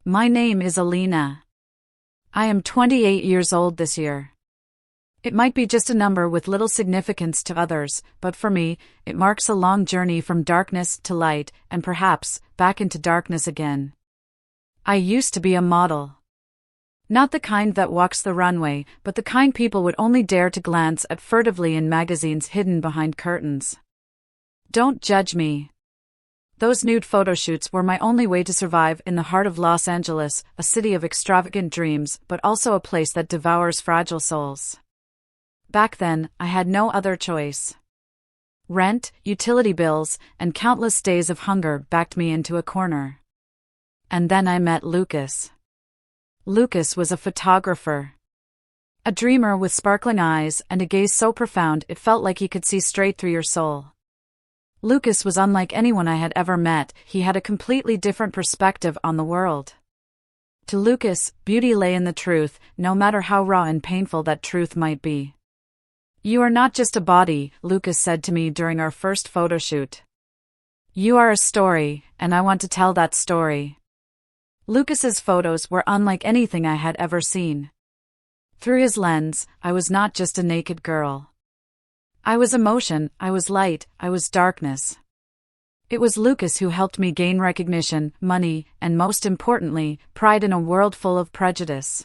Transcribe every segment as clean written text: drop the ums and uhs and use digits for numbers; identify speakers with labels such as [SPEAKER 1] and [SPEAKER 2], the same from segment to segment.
[SPEAKER 1] My name is Alina. I am 28 years old this year. It might be just a number with little significance to others, but for me, it marks a long journey from darkness to light, and perhaps, back into darkness again. I used to be a model. Not the kind that walks the runway, but the kind people would only dare to glance at furtively in magazines hidden behind curtains. Don't judge me. Those nude photo shoots were my only way to survive in the heart of Los Angeles, a city of extravagant dreams, but also a place that devours fragile souls. Back then, I had no other choice. Rent, utility bills, and countless days of hunger backed me into a corner. And then I met Lucas. Lucas was a photographer. A dreamer with sparkling eyes and a gaze so profound it felt like he could see straight through your soul. Lucas was unlike anyone I had ever met. He had a completely different perspective on the world. To Lucas, beauty lay in the truth, no matter how raw and painful that truth might be. "You are not just a body," Lucas said to me during our first photo shoot. "You are a story, and I want to tell that story." Lucas's photos were unlike anything I had ever seen. Through his lens, I was not just a naked girl. I was emotion, I was light, I was darkness. It was Lucas who helped me gain recognition, money, and most importantly, pride in a world full of prejudice.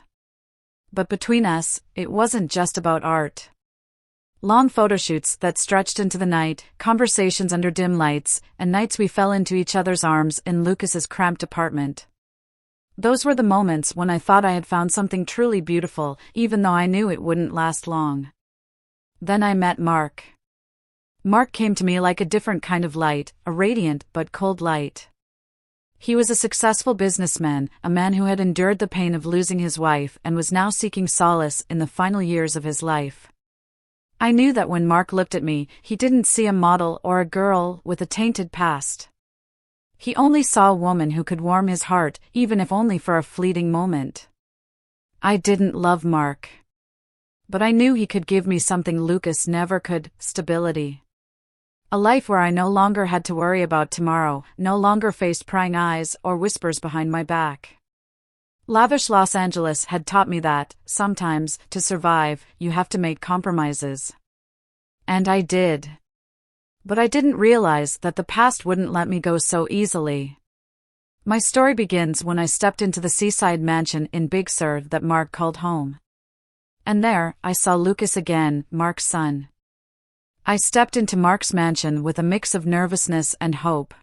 [SPEAKER 1] But between us, it wasn't just about art. Long photo shoots that stretched into the night, conversations under dim lights, and nights we fell into each other's arms in Lucas's cramped apartment. Those were the moments when I thought I had found something truly beautiful, even though I knew it wouldn't last long. Then I met Mark. Mark came to me like a different kind of light, a radiant but cold light. He was a successful businessman, a man who had endured the pain of losing his wife and was now seeking solace in the final years of his life. I knew that when Mark looked at me, he didn't see a model or a girl with a tainted past. He only saw a woman who could warm his heart, even if only for a fleeting moment. I didn't love Mark. But I knew he could give me something Lucas never could: stability. A life where I no longer had to worry about tomorrow, no longer faced prying eyes or whispers behind my back. Lavish Los Angeles had taught me that, sometimes, to survive, you have to make compromises. And I did. But I didn't realize that the past wouldn't let me go so easily. My story begins when I stepped into the seaside mansion in Big Sur that Mark called home. And there, I saw Lucas again, Mark's son. I stepped into Mark's mansion with a mix of nervousness and hope.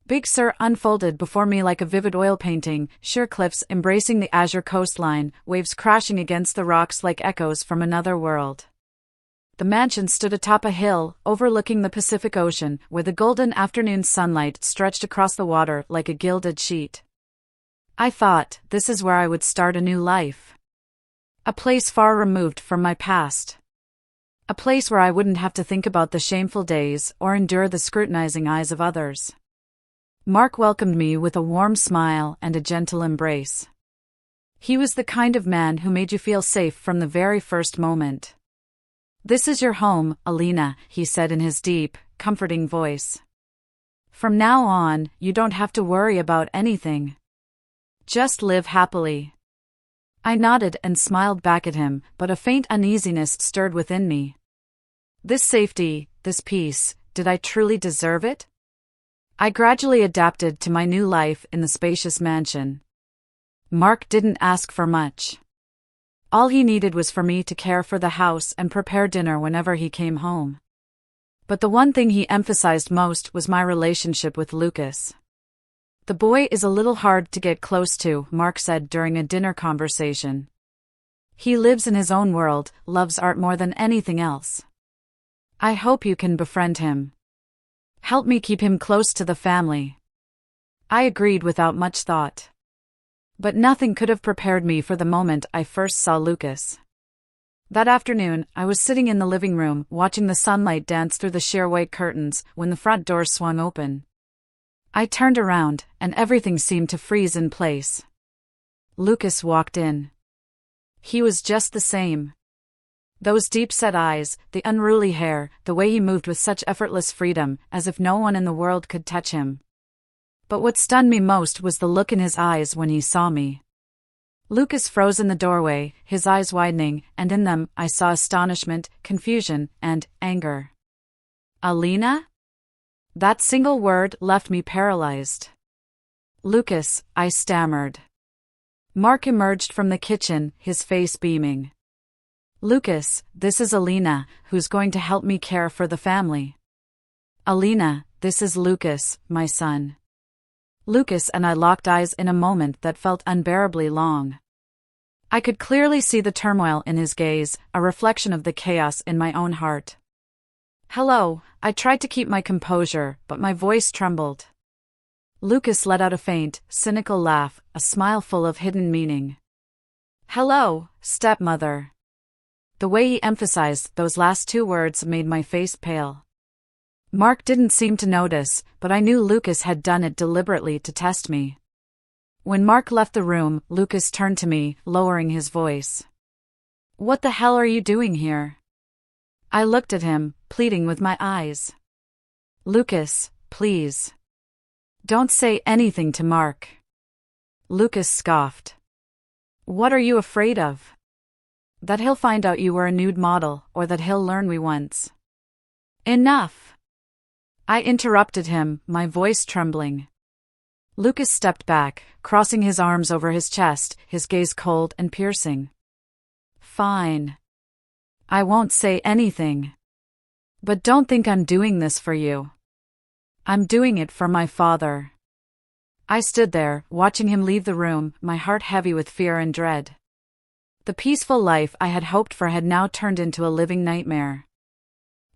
[SPEAKER 1] Big Sur unfolded before me like a vivid oil painting, sheer cliffs embracing the azure coastline, waves crashing against the rocks like echoes from another world. The mansion stood atop a hill, overlooking the Pacific Ocean, where the golden afternoon sunlight stretched across the water like a gilded sheet. I thought, this is where I would start a new life. A place far removed from my past. A place where I wouldn't have to think about the shameful days or endure the scrutinizing eyes of others. Mark welcomed me with a warm smile and a gentle embrace. He was the kind of man who made you feel safe from the very first moment. "This is your home, Alina," he said in his deep, comforting voice. "From now on, you don't have to worry about anything. Just live happily." I nodded and smiled back at him, but a faint uneasiness stirred within me. This safety, this peace, did I truly deserve it? I gradually adapted to my new life in the spacious mansion. Mark didn't ask for much. All he needed was for me to care for the house and prepare dinner whenever he came home. But the one thing he emphasized most was my relationship with Lucas. "The boy is a little hard to get close to," Mark said during a dinner conversation. "He lives in his own world, loves art more than anything else. I hope you can befriend him. Help me keep him close to the family." I agreed without much thought. But nothing could have prepared me for the moment I first saw Lucas. That afternoon, I was sitting in the living room, watching the sunlight dance through the sheer white curtains, when the front door swung open. I turned around, and everything seemed to freeze in place. Lucas walked in. He was just the same. Those deep-set eyes, the unruly hair, the way he moved with such effortless freedom, as if no one in the world could touch him. But what stunned me most was the look in his eyes when he saw me. Lucas froze in the doorway, his eyes widening, and in them I saw astonishment, confusion, and anger. Alina? That single word left me paralyzed. Lucas, I stammered. Mark emerged from the kitchen, his face beaming. Lucas, this is Alina, who's going to help me care for the family. Alina, this is Lucas, my son. Lucas and I locked eyes in a moment that felt unbearably long. I could clearly see the turmoil in his gaze, a reflection of the chaos in my own heart. Hello, I tried to keep my composure, but my voice trembled. Lucas let out a faint, cynical laugh, a smile full of hidden meaning. Hello, stepmother. The way he emphasized those last two words made my face pale. Mark didn't seem to notice, but I knew Lucas had done it deliberately to test me. When Mark left the room, Lucas turned to me, lowering his voice. What the hell are you doing here? I looked at him, pleading with my eyes. Lucas, please. Don't say anything to Mark. Lucas scoffed. What are you afraid of? That he'll find out you were a nude model, or that he'll learn we once. Enough! I interrupted him, my voice trembling. Lucas stepped back, crossing his arms over his chest, his gaze cold and piercing. Fine. I won't say anything. But don't think I'm doing this for you. I'm doing it for my father. I stood there, watching him leave the room, my heart heavy with fear and dread. The peaceful life I had hoped for had now turned into a living nightmare.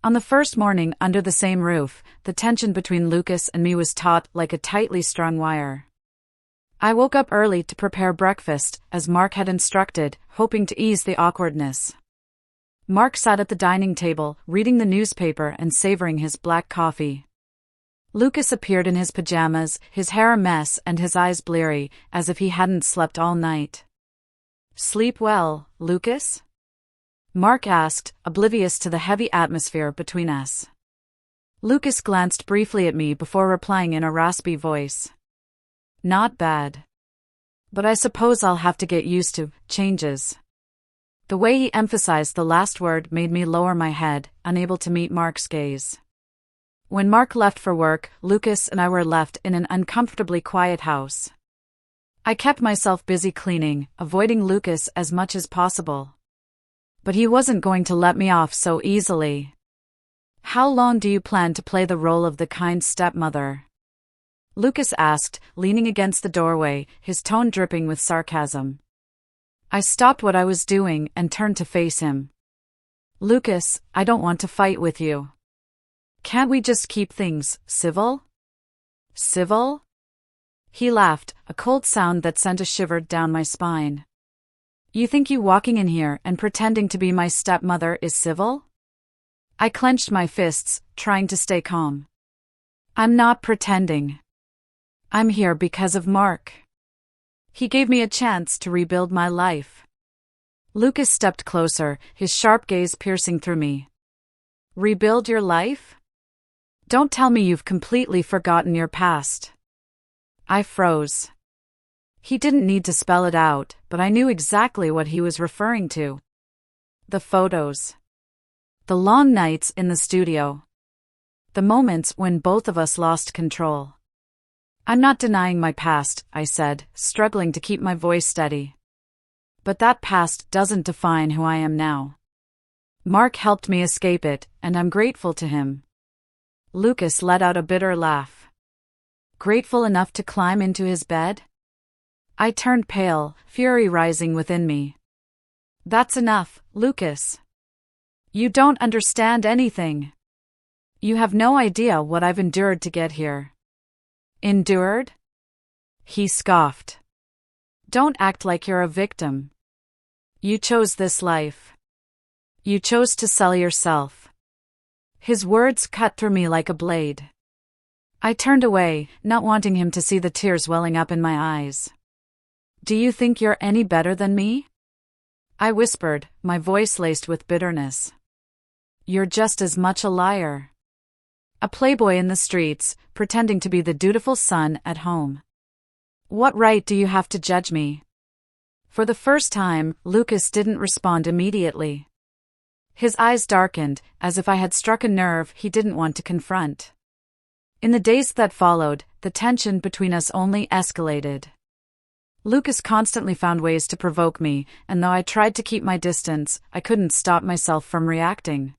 [SPEAKER 1] On the first morning under the same roof, the tension between Lucas and me was taut like a tightly strung wire. I woke up early to prepare breakfast, as Mark had instructed, hoping to ease the awkwardness. Mark sat at the dining table, reading the newspaper and savoring his black coffee. Lucas appeared in his pajamas, his hair a mess and his eyes bleary, as if he hadn't slept all night. Sleep well, Lucas? Mark asked, oblivious to the heavy atmosphere between us. Lucas glanced briefly at me before replying in a raspy voice. Not bad. But I suppose I'll have to get used to changes. The way he emphasized the last word made me lower my head, unable to meet Mark's gaze. When Mark left for work, Lucas and I were left in an uncomfortably quiet house. I kept myself busy cleaning, avoiding Lucas as much as possible. But he wasn't going to let me off so easily. How long do you plan to play the role of the kind stepmother? Lucas asked, leaning against the doorway, his tone dripping with sarcasm. I stopped what I was doing and turned to face him. Lucas, I don't want to fight with you. Can't we just keep things civil? Civil? He laughed, a cold sound that sent a shiver down my spine. You think you walking in here and pretending to be my stepmother is civil? I clenched my fists, trying to stay calm. I'm not pretending. I'm here because of Mark. He gave me a chance to rebuild my life. Lucas stepped closer, his sharp gaze piercing through me. Rebuild your life? Don't tell me you've completely forgotten your past. I froze. He didn't need to spell it out, but I knew exactly what he was referring to. The photos. The long nights in the studio. The moments when both of us lost control. I'm not denying my past, I said, struggling to keep my voice steady. But that past doesn't define who I am now. Mark helped me escape it, and I'm grateful to him. Lucas let out a bitter laugh. Grateful enough to climb into his bed? I turned pale, fury rising within me. That's enough, Lucas. You don't understand anything. You have no idea what I've endured to get here. Endured? He scoffed. Don't act like you're a victim. You chose this life. You chose to sell yourself. His words cut through me like a blade. I turned away, not wanting him to see the tears welling up in my eyes. Do you think you're any better than me? I whispered, my voice laced with bitterness. You're just as much a liar. A playboy in the streets, pretending to be the dutiful son at home. What right do you have to judge me? For the first time, Lucas didn't respond immediately. His eyes darkened, as if I had struck a nerve he didn't want to confront. In the days that followed, the tension between us only escalated. Lucas constantly found ways to provoke me, and though I tried to keep my distance, I couldn't stop myself from reacting.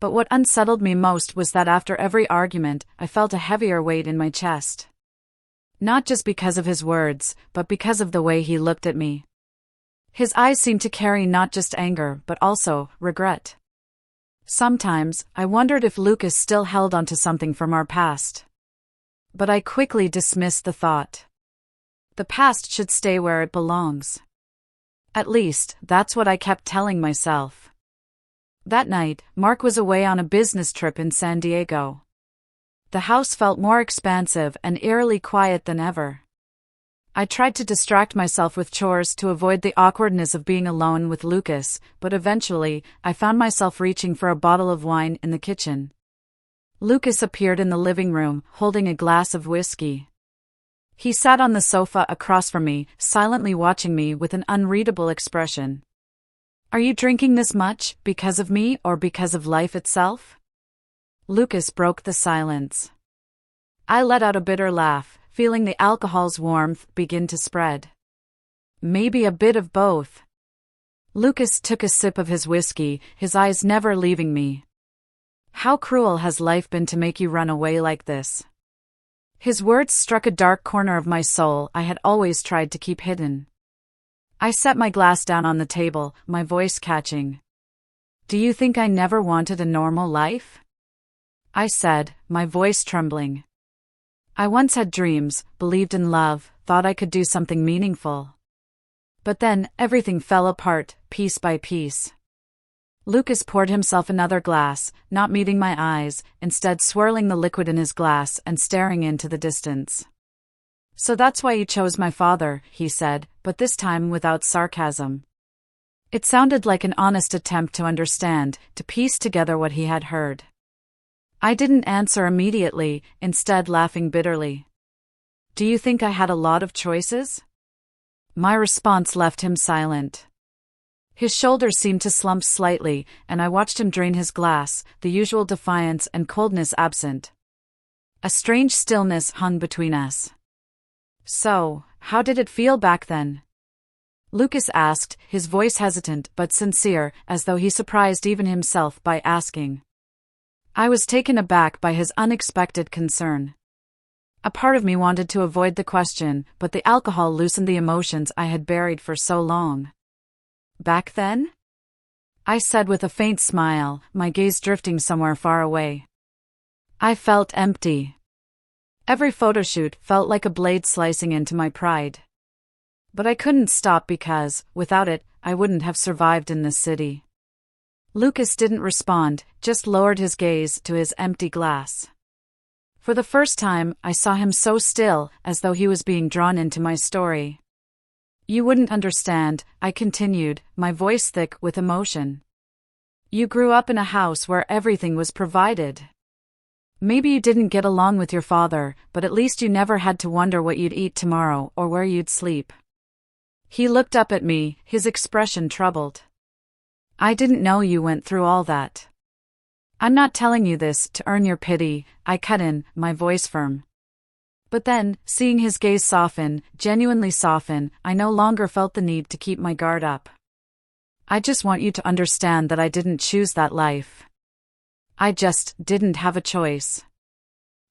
[SPEAKER 1] But what unsettled me most was that after every argument, I felt a heavier weight in my chest. Not just because of his words, but because of the way he looked at me. His eyes seemed to carry not just anger, but also regret. Sometimes, I wondered if Lucas still held onto something from our past. But I quickly dismissed the thought. The past should stay where it belongs. At least, that's what I kept telling myself. That night, Mark was away on a business trip in San Diego. The house felt more expansive and eerily quiet than ever. I tried to distract myself with chores to avoid the awkwardness of being alone with Lucas, but eventually, I found myself reaching for a bottle of wine in the kitchen. Lucas appeared in the living room, holding a glass of whiskey. He sat on the sofa across from me, silently watching me with an unreadable expression. "Are you drinking this much, because of me or because of life itself?" Lucas broke the silence. I let out a bitter laugh, feeling the alcohol's warmth begin to spread. "Maybe a bit of both." Lucas took a sip of his whiskey, his eyes never leaving me. "How cruel has life been to make you run away like this?" His words struck a dark corner of my soul I had always tried to keep hidden. I set my glass down on the table, my voice catching. "Do you think I never wanted a normal life?" I said, my voice trembling. "I once had dreams, believed in love, thought I could do something meaningful. But then, everything fell apart, piece by piece." Lucas poured himself another glass, not meeting my eyes, instead swirling the liquid in his glass and staring into the distance. "So that's why you chose my father," he said, but this time without sarcasm. It sounded like an honest attempt to understand, to piece together what he had heard. I didn't answer immediately, instead laughing bitterly. "Do you think I had a lot of choices?" My response left him silent. His shoulders seemed to slump slightly, and I watched him drain his glass, the usual defiance and coldness absent. A strange stillness hung between us. "So, how did it feel back then?" Lucas asked, his voice hesitant but sincere, as though he surprised even himself by asking. I was taken aback by his unexpected concern. A part of me wanted to avoid the question, but the alcohol loosened the emotions I had buried for so long. "Back then?" I said with a faint smile, my gaze drifting somewhere far away. I felt empty. Every photoshoot felt like a blade slicing into my pride. But I couldn't stop because, without it, I wouldn't have survived in this city. Lucas didn't respond, just lowered his gaze to his empty glass. For the first time, I saw him so still, as though he was being drawn into my story. "You wouldn't understand," I continued, my voice thick with emotion. "You grew up in a house where everything was provided. Maybe you didn't get along with your father, but at least you never had to wonder what you'd eat tomorrow or where you'd sleep." He looked up at me, his expression troubled. "I didn't know you went through all that." "I'm not telling you this to earn your pity," I cut in, my voice firm. But then, seeing his gaze soften, genuinely soften, I no longer felt the need to keep my guard up. "I just want you to understand that I didn't choose that life. I just didn't have a choice."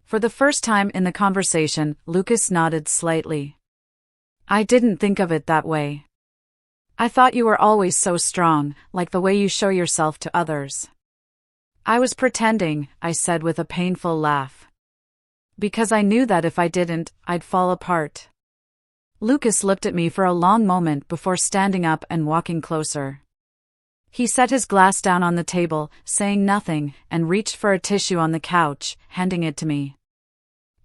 [SPEAKER 1] For the first time in the conversation, Lucas nodded slightly. "I didn't think of it that way. I thought you were always so strong, like the way you show yourself to others." "I was pretending," I said with a painful laugh. "Because I knew that if I didn't, I'd fall apart." Lucas looked at me for a long moment before standing up and walking closer. He set his glass down on the table, saying nothing, and reached for a tissue on the couch, handing it to me.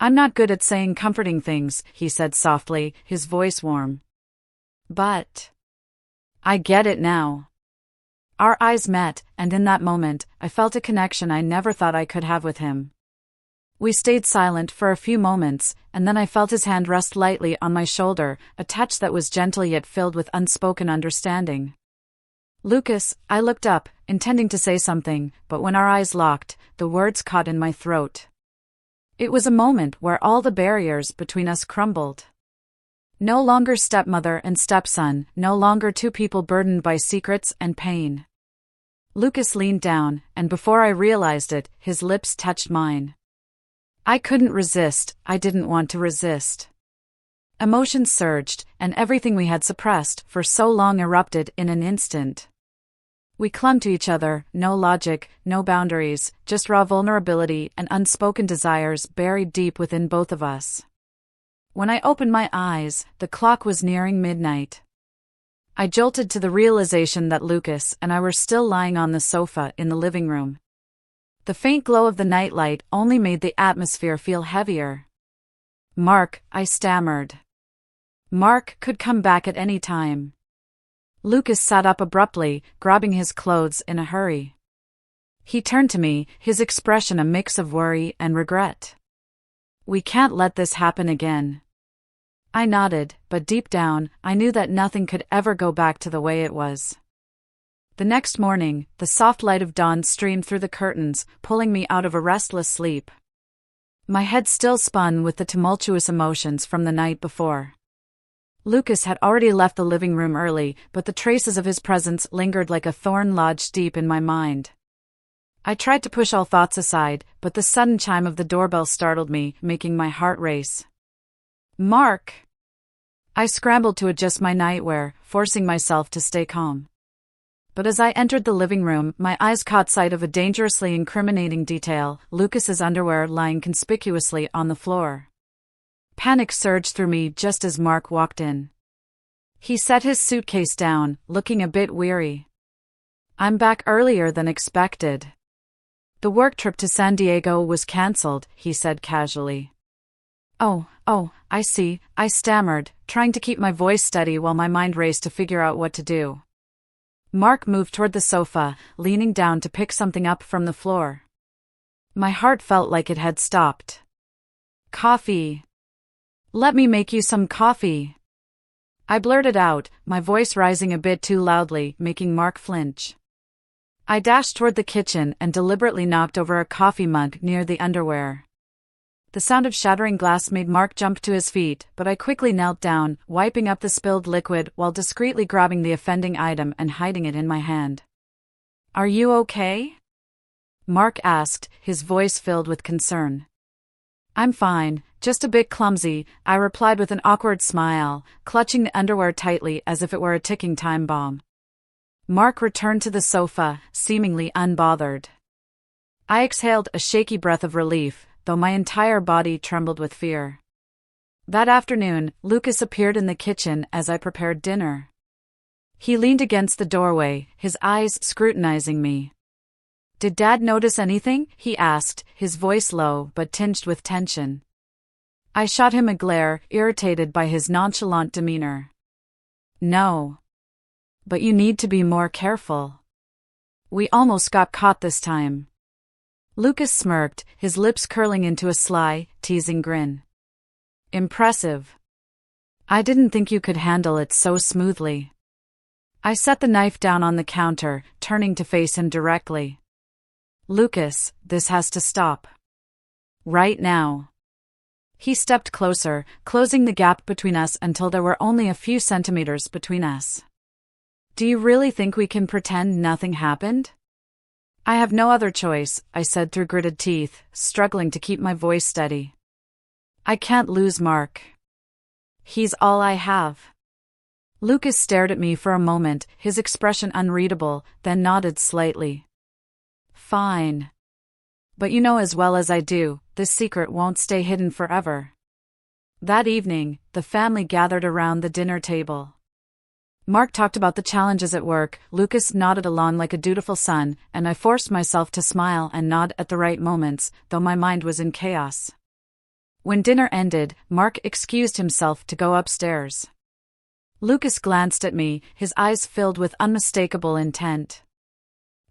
[SPEAKER 1] "I'm not good at saying comforting things," he said softly, his voice warm. "But I get it now." Our eyes met, and in that moment, I felt a connection I never thought I could have with him. We stayed silent for a few moments, and then I felt his hand rest lightly on my shoulder, a touch that was gentle yet filled with unspoken understanding. "Lucas," I looked up, intending to say something, but when our eyes locked, the words caught in my throat. It was a moment where all the barriers between us crumbled. No longer stepmother and stepson, no longer two people burdened by secrets and pain. Lucas leaned down, and before I realized it, his lips touched mine. I couldn't resist, I didn't want to resist. Emotions surged, and everything we had suppressed for so long erupted in an instant. We clung to each other, no logic, no boundaries, just raw vulnerability and unspoken desires buried deep within both of us. When I opened my eyes, the clock was nearing midnight. I jolted to the realization that Lucas and I were still lying on the sofa in the living room. The faint glow of the nightlight only made the atmosphere feel heavier. "Mark," I stammered. Mark could come back at any time. Lucas sat up abruptly, grabbing his clothes in a hurry. He turned to me, his expression a mix of worry and regret. "We can't let this happen again." I nodded, but deep down, I knew that nothing could ever go back to the way it was. The next morning, the soft light of dawn streamed through the curtains, pulling me out of a restless sleep. My head still spun with the tumultuous emotions from the night before. Lucas had already left the living room early, but the traces of his presence lingered like a thorn lodged deep in my mind. I tried to push all thoughts aside, but the sudden chime of the doorbell startled me, making my heart race. "Mark!" I scrambled to adjust my nightwear, forcing myself to stay calm. But as I entered the living room, my eyes caught sight of a dangerously incriminating detail: Lucas's underwear lying conspicuously on the floor. Panic surged through me just as Mark walked in. He set his suitcase down, looking a bit weary. "I'm back earlier than expected. The work trip to San Diego was cancelled," he said casually. Oh, I see," I stammered, trying to keep my voice steady while my mind raced to figure out what to do. Mark moved toward the sofa, leaning down to pick something up from the floor. My heart felt like it had stopped. "Coffee. Let me make you some coffee," I blurted out, my voice rising a bit too loudly, making Mark flinch. I dashed toward the kitchen and deliberately knocked over a coffee mug near the underwear. The sound of shattering glass made Mark jump to his feet, but I quickly knelt down, wiping up the spilled liquid while discreetly grabbing the offending item and hiding it in my hand. "Are you okay?" Mark asked, his voice filled with concern. "I'm fine, just a bit clumsy," I replied with an awkward smile, clutching the underwear tightly as if it were a ticking time bomb. Mark returned to the sofa, seemingly unbothered. I exhaled a shaky breath of relief, though my entire body trembled with fear. That afternoon, Lucas appeared in the kitchen as I prepared dinner. He leaned against the doorway, his eyes scrutinizing me. "Did Dad notice anything?" he asked, his voice low but tinged with tension. I shot him a glare, irritated by his nonchalant demeanor. "No. But you need to be more careful. We almost got caught this time." Lucas smirked, his lips curling into a sly, teasing grin. "Impressive. I didn't think you could handle it so smoothly." I set the knife down on the counter, turning to face him directly. "Lucas, this has to stop. Right now." He stepped closer, closing the gap between us until there were only a few centimeters between us. "Do you really think we can pretend nothing happened?" "I have no other choice," I said through gritted teeth, struggling to keep my voice steady. "I can't lose Mark. He's all I have." Lucas stared at me for a moment, his expression unreadable, then nodded slightly. "Fine. But you know as well as I do, this secret won't stay hidden forever." That evening, the family gathered around the dinner table. Mark talked about the challenges at work, Lucas nodded along like a dutiful son, and I forced myself to smile and nod at the right moments, though my mind was in chaos. When dinner ended, Mark excused himself to go upstairs. Lucas glanced at me, his eyes filled with unmistakable intent.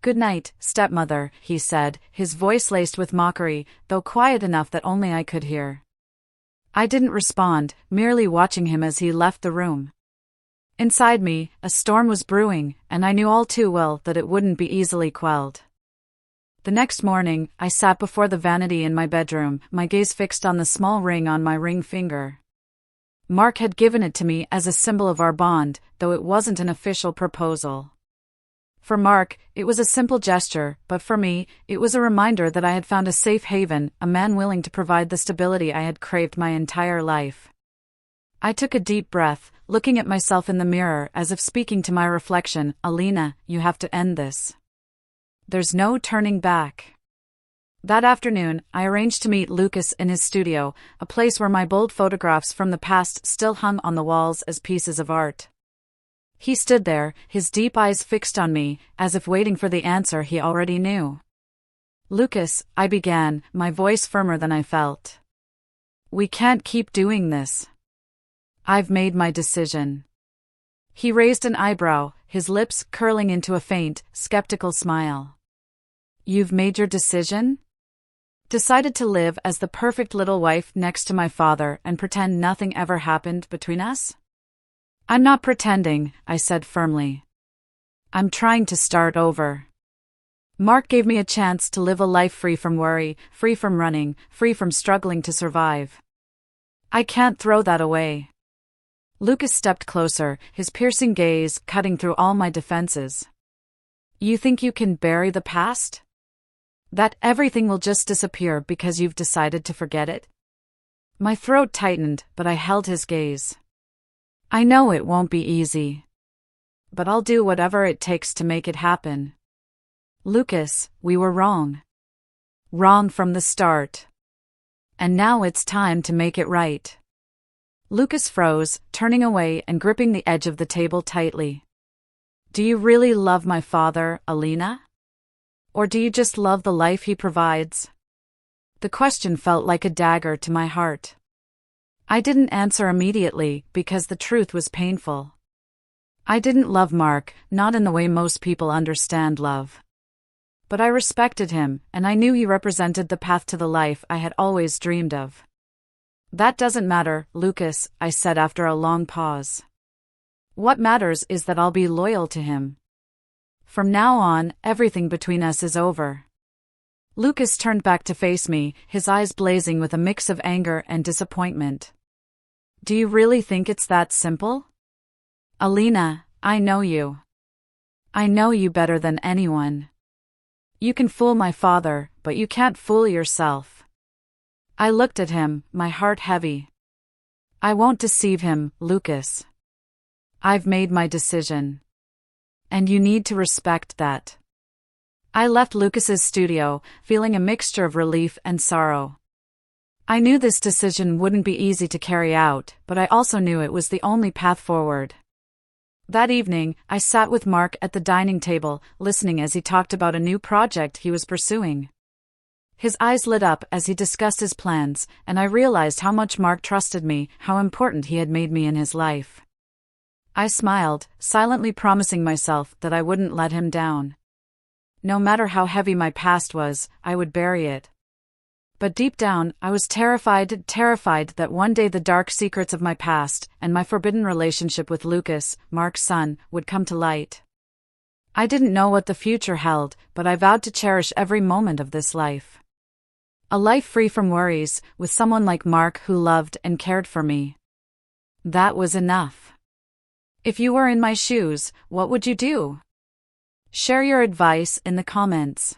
[SPEAKER 1] "Good night, stepmother," he said, his voice laced with mockery, though quiet enough that only I could hear. I didn't respond, merely watching him as he left the room. Inside me, a storm was brewing, and I knew all too well that it wouldn't be easily quelled. The next morning, I sat before the vanity in my bedroom, my gaze fixed on the small ring on my ring finger. Mark had given it to me as a symbol of our bond, though it wasn't an official proposal. For Mark, it was a simple gesture, but for me, it was a reminder that I had found a safe haven, a man willing to provide the stability I had craved my entire life. I took a deep breath, looking at myself in the mirror as if speaking to my reflection. "Alina, you have to end this. There's no turning back." That afternoon, I arranged to meet Lucas in his studio, a place where my bold photographs from the past still hung on the walls as pieces of art. He stood there, his deep eyes fixed on me, as if waiting for the answer he already knew. "Lucas," I began, my voice firmer than I felt. "We can't keep doing this. I've made my decision." He raised an eyebrow, his lips curling into a faint, skeptical smile. "You've made your decision?" "Decided to live as the perfect little wife next to my father and pretend nothing ever happened between us?" "I'm not pretending," I said firmly. "I'm trying to start over." Mark gave me a chance to live a life free from worry, free from running, free from struggling to survive. I can't throw that away. Lucas stepped closer, his piercing gaze cutting through all my defenses. "You think you can bury the past? That everything will just disappear because you've decided to forget it?" My throat tightened, but I held his gaze. "I know it won't be easy. But I'll do whatever it takes to make it happen." "Lucas, we were wrong. Wrong from the start. And now it's time to make it right." Lucas froze, turning away and gripping the edge of the table tightly. "Do you really love my father, Alina? Or do you just love the life he provides?" The question felt like a dagger to my heart. I didn't answer immediately because the truth was painful. I didn't love Mark, not in the way most people understand love. But I respected him, and I knew he represented the path to the life I had always dreamed of. "That doesn't matter, Lucas," I said after a long pause. "What matters is that I'll be loyal to him. From now on, everything between us is over." Lucas turned back to face me, his eyes blazing with a mix of anger and disappointment. "Do you really think it's that simple? Alina, I know you. I know you better than anyone. You can fool my father, but you can't fool yourself." I looked at him, my heart heavy. "I won't deceive him, Lucas. I've made my decision. And you need to respect that." I left Lucas's studio, feeling a mixture of relief and sorrow. I knew this decision wouldn't be easy to carry out, but I also knew it was the only path forward. That evening, I sat with Mark at the dining table, listening as he talked about a new project he was pursuing. His eyes lit up as he discussed his plans, and I realized how much Mark trusted me, how important he had made me in his life. I smiled, silently promising myself that I wouldn't let him down. No matter how heavy my past was, I would bury it. But deep down, I was terrified that one day the dark secrets of my past, and my forbidden relationship with Lucas, Mark's son, would come to light. I didn't know what the future held, but I vowed to cherish every moment of this life. A life free from worries, with someone like Mark who loved and cared for me. That was enough. If you were in my shoes, what would you do? Share your advice in the comments.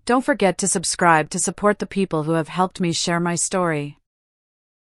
[SPEAKER 1] Don't forget to subscribe to support the people who have helped me share my story.